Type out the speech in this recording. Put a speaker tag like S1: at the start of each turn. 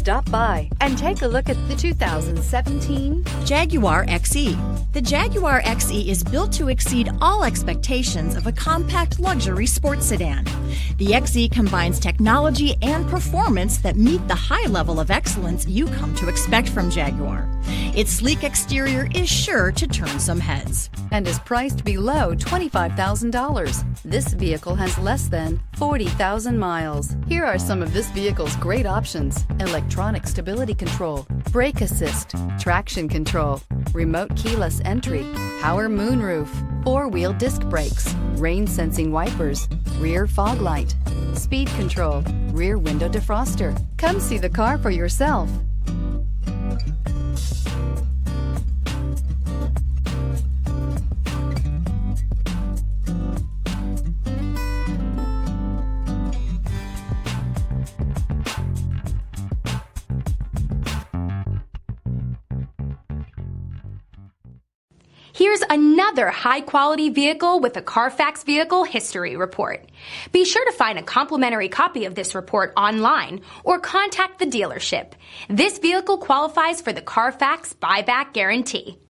S1: Stop by and take a look at the 2017
S2: Jaguar XE. The Jaguar XE is built to exceed all expectations of a compact luxury sports sedan. The XE combines technology and performance that meet the high level of excellence you come to expect from Jaguar. Its sleek exterior is sure to turn some heads.
S1: and is priced below $25,000. This vehicle has less than 40,000 miles. Here are some of this vehicle's great options: electronic stability control, brake assist, traction control, remote keyless entry, power moonroof, four-wheel disc brakes, rain sensing wipers, rear fog light, speed control, rear window defroster. Come see the car for yourself.
S3: Here's another high-quality vehicle with a Carfax Vehicle History Report. Be sure to find a complimentary copy of this report online or contact the dealership. This vehicle qualifies for the Carfax Buyback Guarantee.